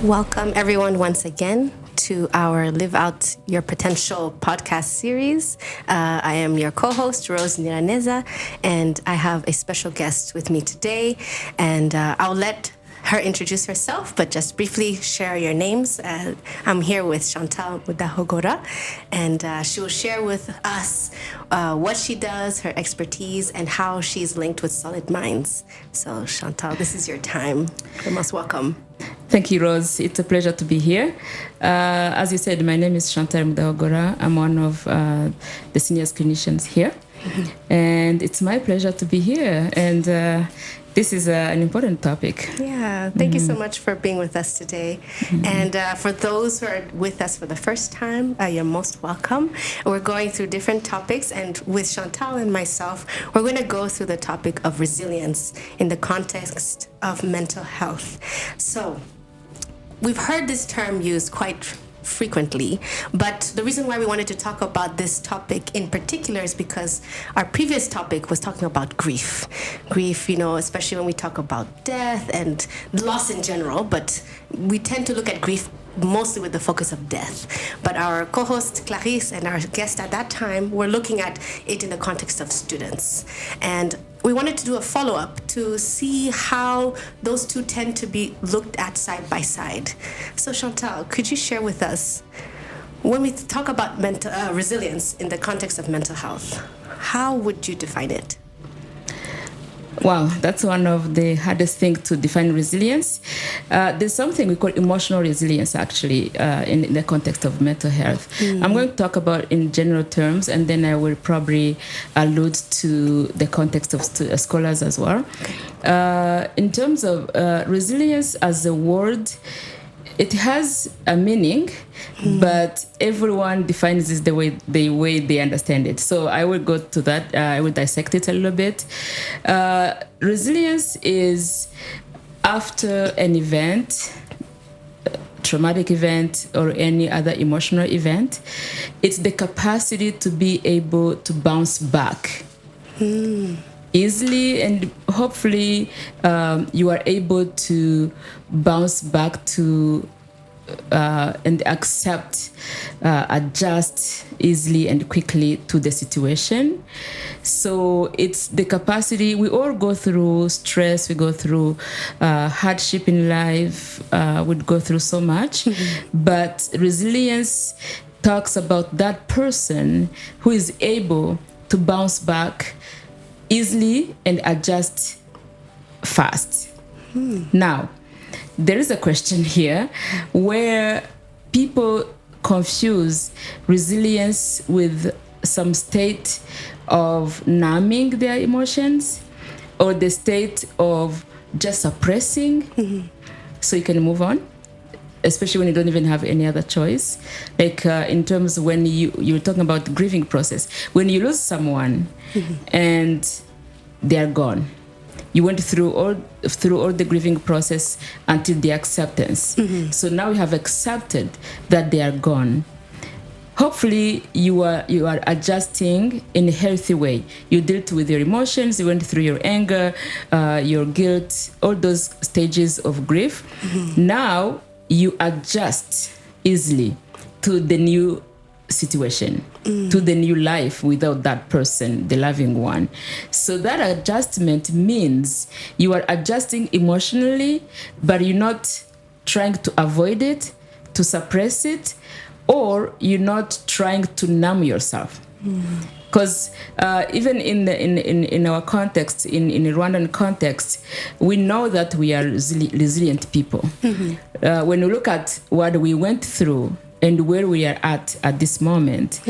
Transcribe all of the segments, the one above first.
Welcome, everyone, once again to our Live Out Your Potential podcast series. I am your co-host, Rose Niraneza, and I have a special guest with me today. And I'll let her introduce herself, but just briefly share your names. I'm here with Chantal Mudahogora, and she will share with us what she does, her expertise, and how she's linked with Solid Minds. So, Chantal, this is your time. You're most welcome. Thank you, Rose. It's a pleasure to be here. As you said, my name is Chantal Mudahogora. I'm one of the senior clinicians here. And it's my pleasure to be here. And this is an important topic. Yeah, thank you so much for being with us today. And for those who are with us for the first time, you're most welcome. We're going through different topics, and with Chantal and myself, we're going to go through the topic of resilience in the context of mental health. So, we've heard this term used quite frequently, but the reason why we wanted to talk about this topic in particular is because our previous topic was talking about grief, especially when we talk about death and loss in general, but we tend to look at grief mostly with the focus of death. But our co-host Clarisse and our guest at that time were looking at it in the context of students, and we wanted to do a follow-up to see how those two tend to be looked at side by side. So Chantal, could you share with us, when we talk about resilience in the context of mental health, how would you define it? Wow, that's one of the hardest things to define resilience. There's something we call emotional resilience, actually, in the context of mental health. I'm going to talk about in general terms, and then I will probably allude to the context of scholars as well. In terms of resilience as a word, it has a meaning, but everyone defines this the way they understand it. So I will go to that. I will dissect it a little bit. Resilience is after an event, traumatic event, or any other emotional event. It's the capacity to be able to bounce back easily, and hopefully you are able to bounce back to and accept, adjust easily and quickly to the situation. So it's the capacity. We all go through stress, we go through hardship in life, we go through so much, but resilience talks about that person who is able to bounce back easily and adjust fast. Now, there is a question here where people confuse resilience with some state of numbing their emotions or the state of just suppressing so you can move on, especially when you don't even have any other choice. Like in terms when you're talking about the grieving process, when you lose someone and they are gone, you went through all the grieving process until the acceptance. So now you have accepted that they are gone. Hopefully you are adjusting in a healthy way. You dealt with your emotions, you went through your anger, your guilt, all those stages of grief. Now you adjust easily to the new situation, to the new life without that person, the loving one. So that adjustment means you are adjusting emotionally, but you're not trying to avoid it, to suppress it, or you're not trying to numb yourself. Because even in our context, in Rwandan context, we know that we are resilient people. When you look at what we went through and where we are at this moment,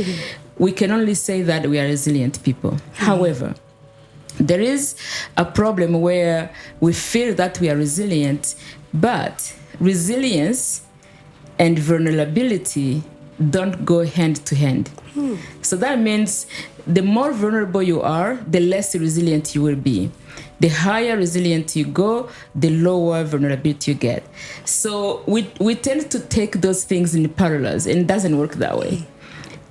we can only say that we are resilient people. However, there is a problem where we feel that we are resilient, but resilience and vulnerability don't go hand to hand. So that means the more vulnerable you are, the less resilient you will be. The higher resilient you go, the lower vulnerability you get. So we tend to take those things in parallels, and it doesn't work that way.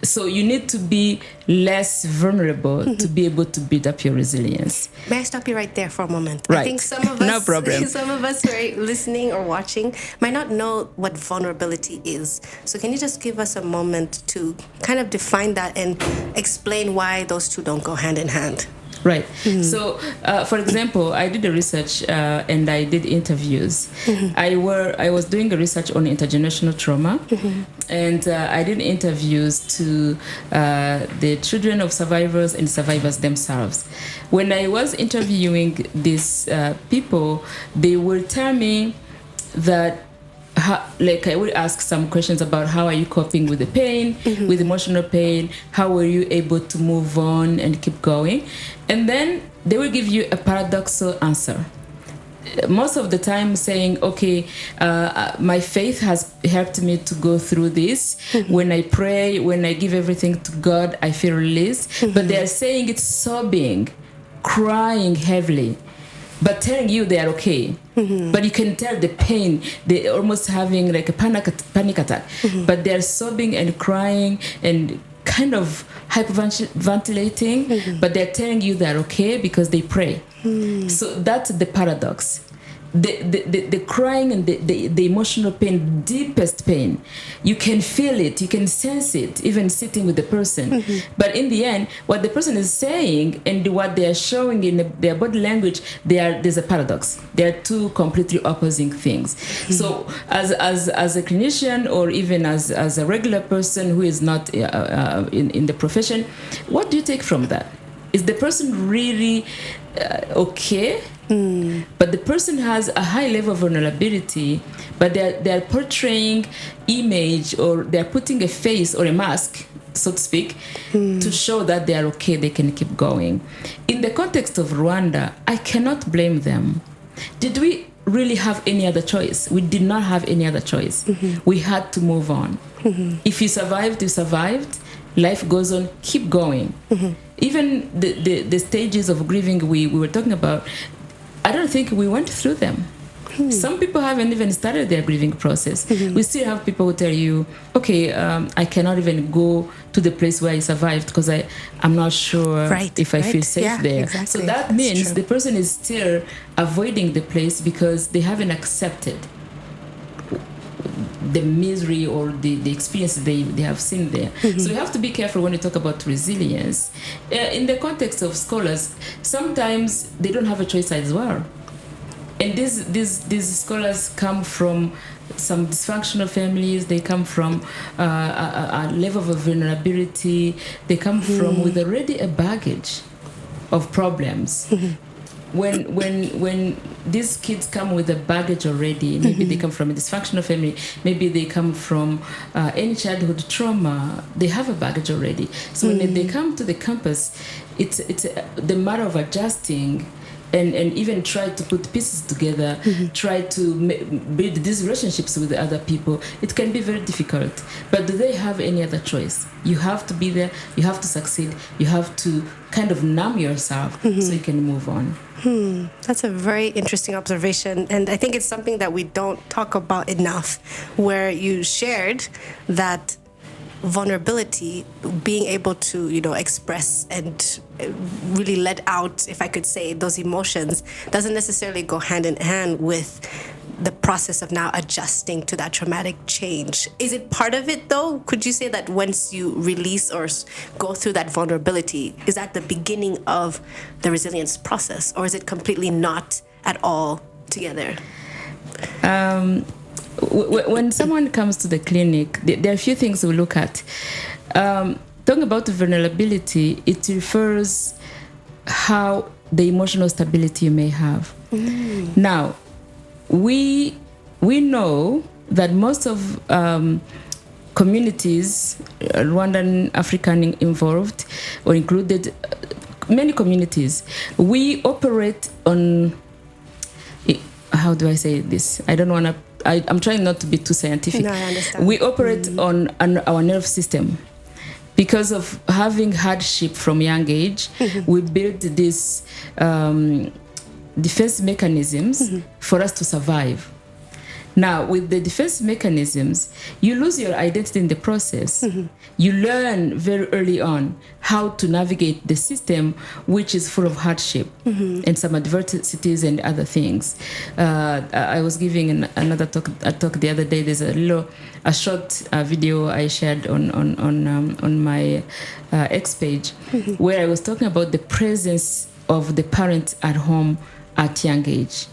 So you need to be less vulnerable to be able to build up your resilience. May I stop you right there for a moment? Right. I think some of us, No problem. some of us who are listening or watching might not know what vulnerability is. So can you just give us a moment to kind of define that and explain why those two don't go hand in hand? Right. So, for example, I did a research and I did interviews. I was doing a research on intergenerational trauma, and I did interviews to the children of survivors and survivors themselves. When I was interviewing these people, they would tell me that like I would ask some questions about how are you coping with the pain, with emotional pain, how were you able to move on and keep going, and then they will give you a paradoxical answer. Most of the time saying, okay, my faith has helped me to go through this. When I pray, when I give everything to God, I feel released. But they're saying it's sobbing, crying heavily, but telling you they are okay. But you can tell the pain, they're almost having like a panic attack. But they're sobbing and crying and kind of hyperventilating, but they're telling you they're okay because they pray. So that's the paradox. The crying and the emotional pain, deepest pain, you can feel it, you can sense it, even sitting with the person. But in the end, what the person is saying and what they are showing in their body language, there's a paradox. They are two completely opposing things. So as a clinician, or even as a regular person who is not in the profession, what do you take from that? Is the person really okay? But the person has a high level of vulnerability, but they're portraying image, or they're putting a face or a mask, so to speak, to show that they are okay, they can keep going. In the context of Rwanda, I cannot blame them. Did we really have any other choice? We did not have any other choice. We had to move on. If you survived, you survived. Life goes on, keep going. Even the stages of grieving we were talking about, I don't think we went through them. Some people haven't even started their grieving process. We still have people who tell you, okay, I cannot even go to the place where I survived because I'm not sure if I feel safe there. Exactly. So that means the person is still avoiding the place because they haven't accepted the misery or the experience they have seen there. So you have to be careful when you talk about resilience. In the context of scholars, sometimes they don't have a choice as well. And these scholars come from some dysfunctional families. They come from a level of vulnerability. They come from with already a baggage of problems. When these kids come with a baggage already, maybe they come from a dysfunctional family, maybe they come from any childhood trauma, they have a baggage already. So when they come to the campus, it's the matter of adjusting and even try to put pieces together, try to build these relationships with the other people. It can be very difficult. But do they have any other choice? You have to be there, you have to succeed, you have to kind of numb yourself so you can move on. That's a very interesting observation. And I think it's something that we don't talk about enough, where you shared that vulnerability, being able to, express and really let out, if I could say, those emotions, doesn't necessarily go hand in hand with the process of now adjusting to that traumatic change. Is it part of it, though? Could you say that once you release or go through that vulnerability, is that the beginning of the resilience process, or is it completely not at all together? When someone comes to the clinic, there are a few things we look at. Talking about vulnerability, it refers how the emotional stability you may have. Now, we know that most of communities, Rwandan, African involved or included, many communities, we operate on, how do I say this? I don't want to, I'm trying not to be too scientific. No, I understand. We operate on our nerve system. Because of having hardship from young age, we build these defense mechanisms for us to survive. Now, with the defense mechanisms, you lose your identity in the process. You learn very early on how to navigate the system, which is full of hardship and some adversities and other things. I was giving another talk the other day. There's a short video I shared on my X page, where I was talking about the presence of the parent at home at young age.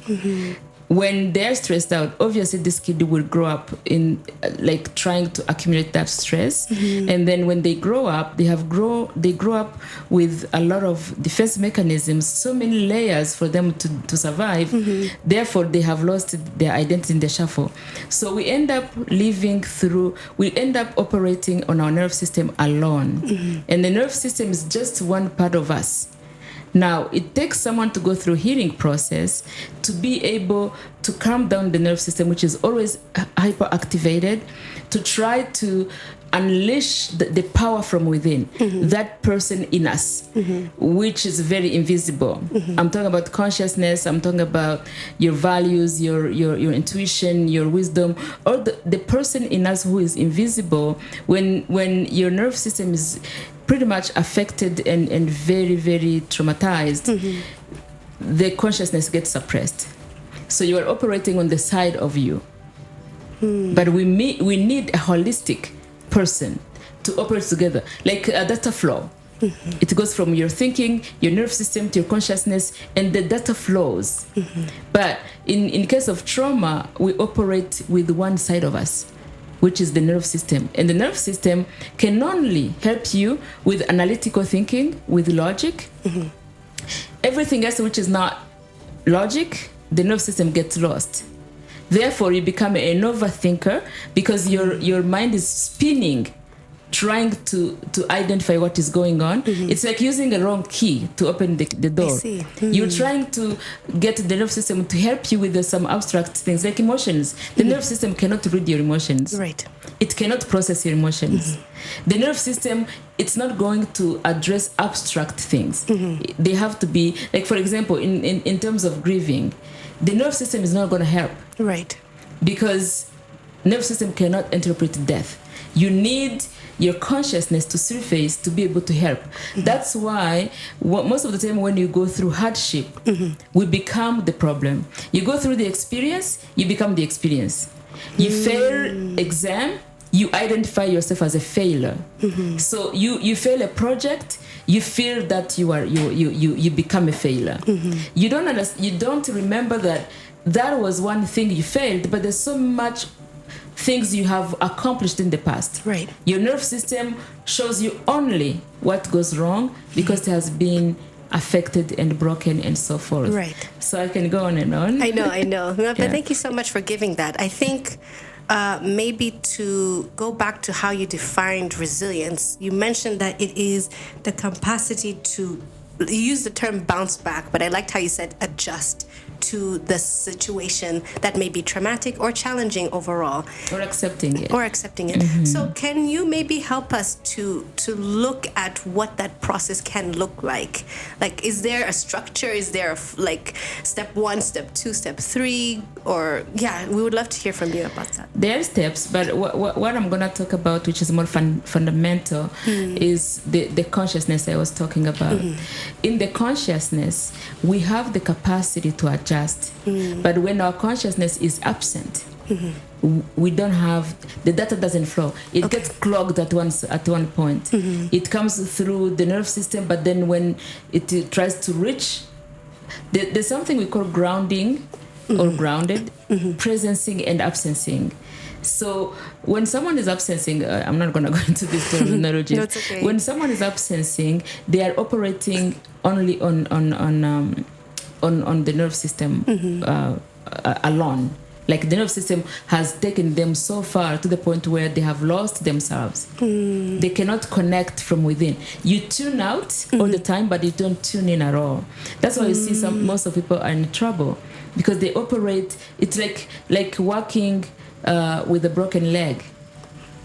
When they're stressed out, obviously this kid will grow up in like trying to accumulate that stress, and then when they grow up, they grow up with a lot of defense mechanisms, so many layers for them to survive. Therefore, they have lost their identity in the shuffle. So we end up operating on our nerve system alone, and the nerve system is just one part of us. Now, it takes someone to go through healing process to be able to calm down the nerve system, which is always hyperactivated, to try to unleash the power from within, that person in us, which is very invisible. I'm talking about consciousness, I'm talking about your values, your intuition, your wisdom, or the person in us who is invisible. When your nerve system is pretty much affected and very, very traumatized, the consciousness gets suppressed. So you are operating on the side of you. But we need a holistic person to operate together, like a data flow. It goes from your thinking, your nerve system, to your consciousness, and the data flows. But in case of trauma, we operate with one side of us, which is the nerve system. And the nerve system can only help you with analytical thinking, with logic. Everything else which is not logic, the nerve system gets lost. Therefore, you become an overthinker because your mind is spinning, trying to identify what is going on. It's like using a wrong key to open the door. You're trying to get the nerve system to help you with some abstract things like emotions. The nerve system cannot read your emotions. Right. It cannot process your emotions. The nerve system, it's not going to address abstract things. They have to be, like, for example, in terms of grieving, the nerve system is not going to help. Right. Because nerve system cannot interpret death. You need your consciousness to surface to be able to help. That's why most of the time when you go through hardship, we become the problem. You go through the experience, you become the experience. You fail exam, you identify yourself as a failure. So you fail a project, you feel that you become a failure. You don't remember that was one thing you failed, but there's so much things you have accomplished in the past. Right. Your nerve system shows you only what goes wrong because it has been affected and broken and so forth. Right. So I can go on and on. I know. But thank you so much for giving that. I think maybe to go back to how you defined resilience, you mentioned that it is the capacity to, you used the term bounce back, but I liked how you said adjust to the situation that may be traumatic or challenging overall. Or accepting it. So can you maybe help us to look at what that process can look like? Like, is there a structure? Is there like step 1, step 2, step 3? Or, we would love to hear from you about that. There are steps, but what I'm going to talk about, which is more fundamental, is the consciousness I was talking about. In the consciousness, we have the capacity to adjust. But when our consciousness is absent, we don't have, the data doesn't flow. It gets clogged at one point. It comes through the nerve system, but then when it tries to reach, there's something we call grounding or grounded, presencing and absencing. So when someone is absencing, I'm not going to go into this terminology. No, it's okay. When someone is absencing, they are operating only on the nerve system alone. Like the nerve system has taken them so far to the point where they have lost themselves. They cannot connect from within. You tune out all the time, but you don't tune in at all. That's why you see most of people are in trouble because they operate. It's like walking with a broken leg.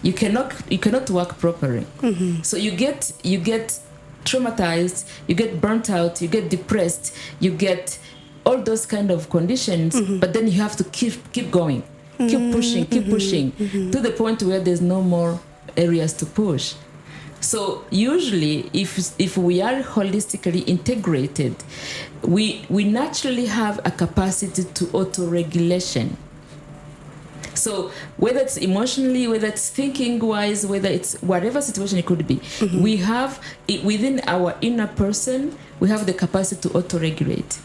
You cannot walk properly. So you get traumatized, you get burnt out, you get depressed, you get all those kind of conditions, but then you have to keep going. keep pushing to the point where there's no more areas to push. So usually, if we are holistically integrated, we naturally have a capacity to auto-regulation. So whether it's emotionally, whether it's thinking-wise, whether it's whatever situation it could be, we have within our inner person, we have the capacity to auto-regulate.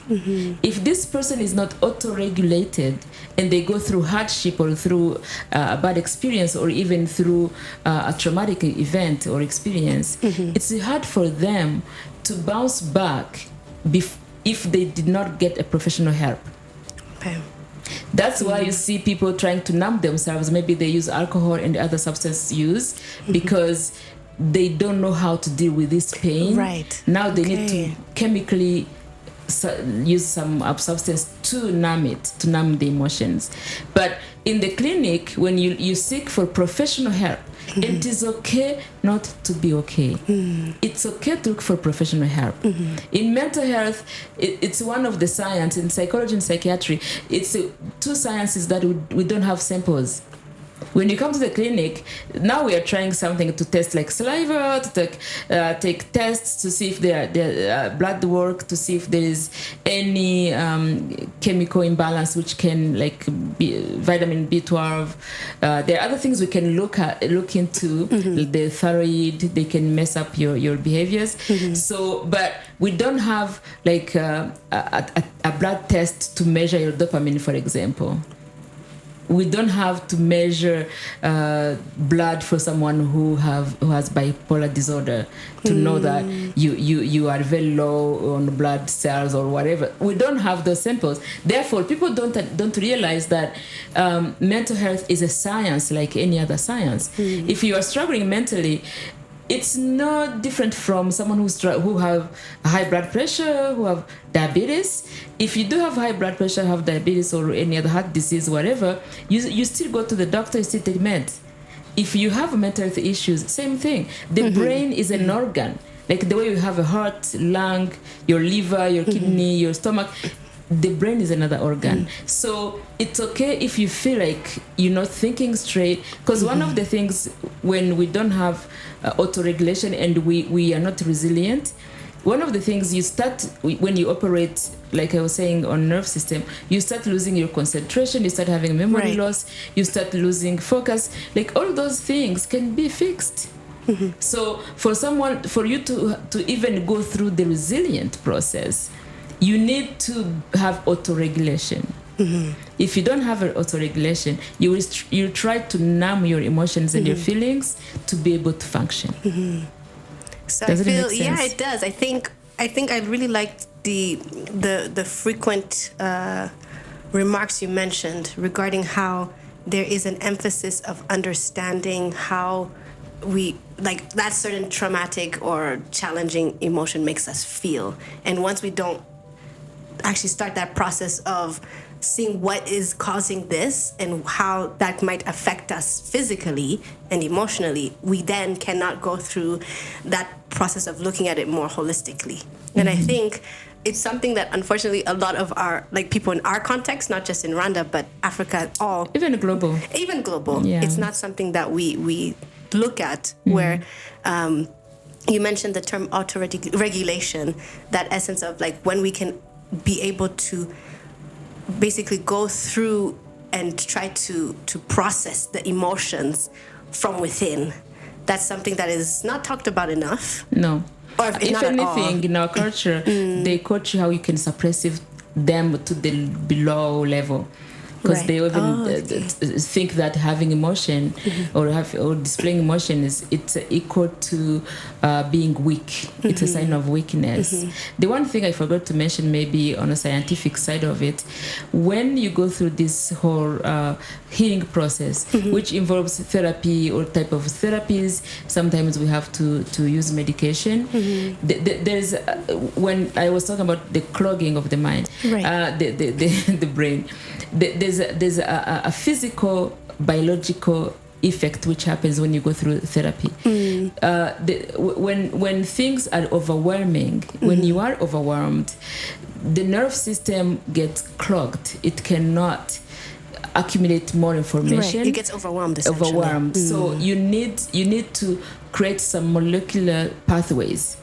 If this person is not auto-regulated and they go through hardship or through a bad experience or even through a traumatic event or experience, it's hard for them to bounce back if they did not get a professional help. Okay. That's why you see people trying to numb themselves. Maybe they use alcohol and other substance use because they don't know how to deal with this pain. Right. Now they need to chemically use some substance to numb it, to numb the emotions. But in the clinic, when you seek for professional help, it is okay not to be okay. It's okay to look for professional help. In mental health, it's one of the science. In psychology and psychiatry, it's two sciences that we don't have samples. When you come to the clinic, now we are trying something to test like saliva, to take tests to see if their blood work, to see if there is any chemical imbalance which can like be vitamin B12. There are other things we can look into. The thyroid, they can mess up your behaviors. So, but we don't have like a blood test to measure your dopamine, for example. We don't have to measure blood for someone who has bipolar disorder to know that you are very low on blood cells or whatever. We don't have those samples. Therefore, people don't realize that mental health is a science like any other science. If you are struggling mentally, it's no different from someone who have high blood pressure, who have diabetes. If you do have high blood pressure, have diabetes or any other heart disease, whatever, you still go to the doctor, you still take meds. If you have mental health issues, same thing. The brain is an organ. Like the way you have a heart, lung, your liver, your kidney, your stomach, the brain is another organ. So it's okay if you feel like you're not thinking straight, because one of the things when we don't have auto-regulation and we are not resilient, one of the things you start when you operate, like I was saying, on nerve system, you start losing your concentration, you start having memory loss, you start losing focus. Like all those things can be fixed. So for you to even go through the resilient process, you need to have auto-regulation. If you don't have an auto-regulation, you try to numb your emotions and your feelings to be able to function. So Does I it feel, make sense? yeah, it does. I think I really liked the frequent remarks you mentioned regarding how there is an emphasis of understanding how we like that certain traumatic or challenging emotion makes us feel, and once we don't actually start that process of seeing what is causing this and how that might affect us physically and emotionally, we then cannot go through that process of looking at it more holistically. And I think it's something that unfortunately a lot of our like people in our context, not just in Rwanda but Africa at all, Even global, it's not something that we look at. Where you mentioned the term auto-regulation, that essence of like when we can be able to basically go through and try to process the emotions from within. That's something that is not talked about enough. No. Or if anything, in our culture, they coach you how you can suppress them to the below level. Because they even think that having emotion or displaying emotion it's equal to being weak. It's a sign of weakness. The one thing I forgot to mention, maybe on a scientific side of it, when you go through this whole healing process, which involves therapy or type of therapies, sometimes we have to use medication. There's when I was talking about the clogging of the mind, the brain. There's a physical, biological effect which happens when you go through therapy. When things are overwhelming, when you are overwhelmed, the nerve system gets clogged. It cannot accumulate more information. Right. It gets overwhelmed. Essentially. So you need to create some molecular pathways,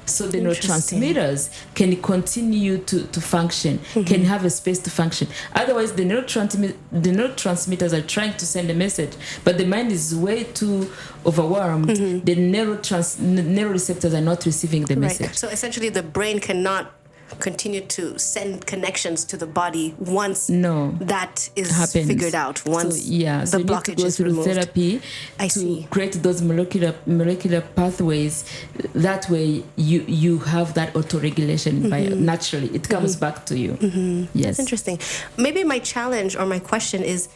so the neurotransmitters can continue to function, can have a space to function. Otherwise, the neurotransmitters are trying to send a message, but the mind is way too overwhelmed. The neuroreceptors are not receiving the message. So essentially, the brain cannot continue to send connections to the body once that is figured out, once the blockage is removed. Therapy to create those molecular pathways. That way you have that autoregulation by naturally it comes back to you. Yes. That's interesting. Maybe my challenge or my question is,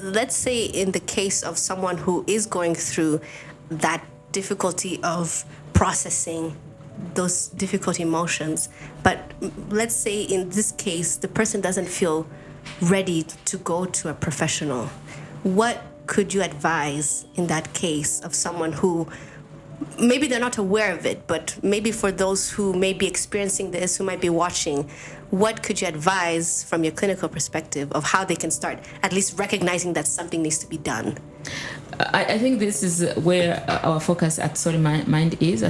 let's say in the case of someone who is going through that difficulty of processing those difficult emotions, but let's say in this case the person doesn't feel ready to go to a professional. What could you advise in that case of someone who maybe they're not aware of it, but maybe for those who may be experiencing this, who might be watching, what could you advise from your clinical perspective of how they can start at least recognizing that something needs to be done? I think this is where our focus at Solid Mind is,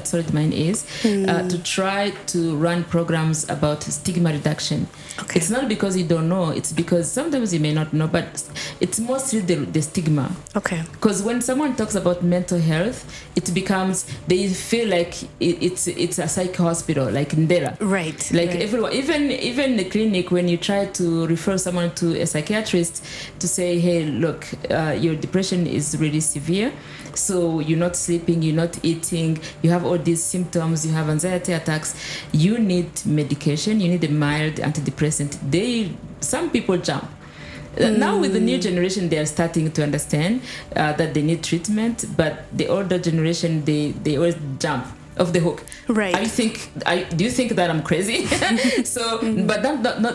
to try to run programs about stigma reduction. Okay. It's not because you don't know, it's because sometimes you may not know, but it's mostly the stigma. Okay. Because when someone talks about mental health, it becomes, they feel like it's a psych hospital, like Ndera. Right. Like everyone, even the clinic, when you try to refer someone to a psychiatrist to say, hey, look, your depression is really severe, so you're not sleeping, you're not eating, you have all these symptoms, you have anxiety attacks, you need medication, you need a mild antidepressant. Some people jump. Now with the new generation, they are starting to understand that they need treatment, but the older generation, they always jump off the hook. Right. Do you think that I'm crazy? But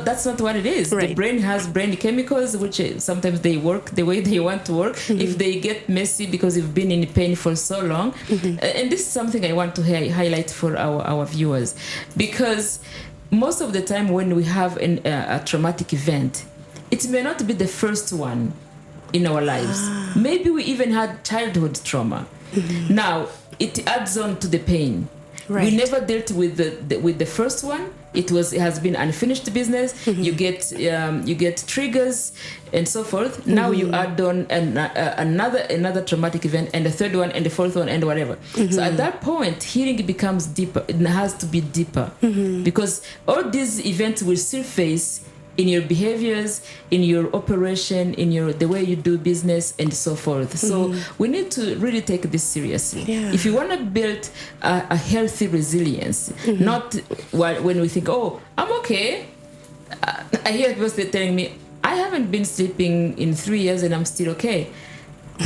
that's not what it is. Right. The brain has brain chemicals, which sometimes they work the way they want to work. If they get messy because you've been in pain for so long. And this is something I want to highlight for our viewers, because most of the time when we have a traumatic event, it may not be the first one in our lives. Maybe we even had childhood trauma. Now, it adds on to the pain. Right. We never dealt with the first one. It has been unfinished business. You get triggers and so forth. Now you add on another traumatic event, and the third one, and the fourth one, and whatever. So at that point, healing becomes deeper. It has to be deeper, because all these events will surface in your behaviors, in your operation, in the way you do business, and so forth. So we need to really take this seriously. Yeah. If you want to build a healthy resilience, not when we think, oh, I'm okay. I hear people telling me, I haven't been sleeping in 3 years and I'm still okay.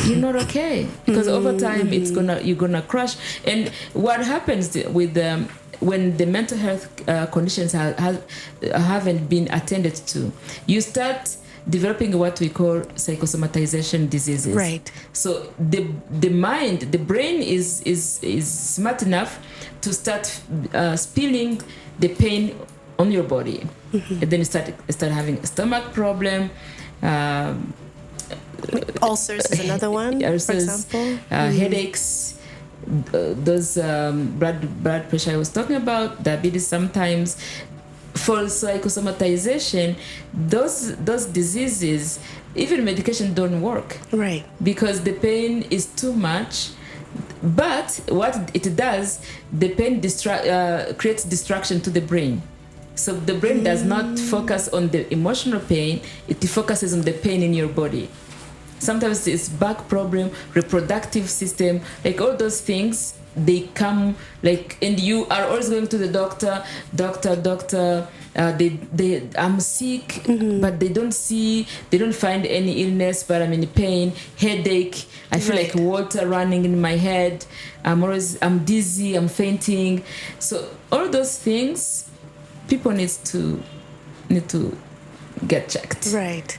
You're not okay, because over time you're gonna crash. And what happens with when the mental health conditions haven't been attended to, you start developing what we call psychosomatization diseases. Right. So the brain is smart enough to start spilling the pain on your body, and then you start having a stomach problem. Ulcers is another one, ulcers, for example. Headaches. Those blood pressure I was talking about, diabetes sometimes. For psychosomatization, those diseases, even medication don't work. Right. Because the pain is too much. But what it does, the pain creates distraction to the brain. So the brain does not focus on the emotional pain, it focuses on the pain in your body. Sometimes it's back problem, reproductive system, like all those things, they come like, and you are always going to the doctor, I'm sick, but they don't find any illness, but I'm in pain, headache, I feel like water running in my head, I'm dizzy, I'm fainting. So all those things, people need to get checked. Right.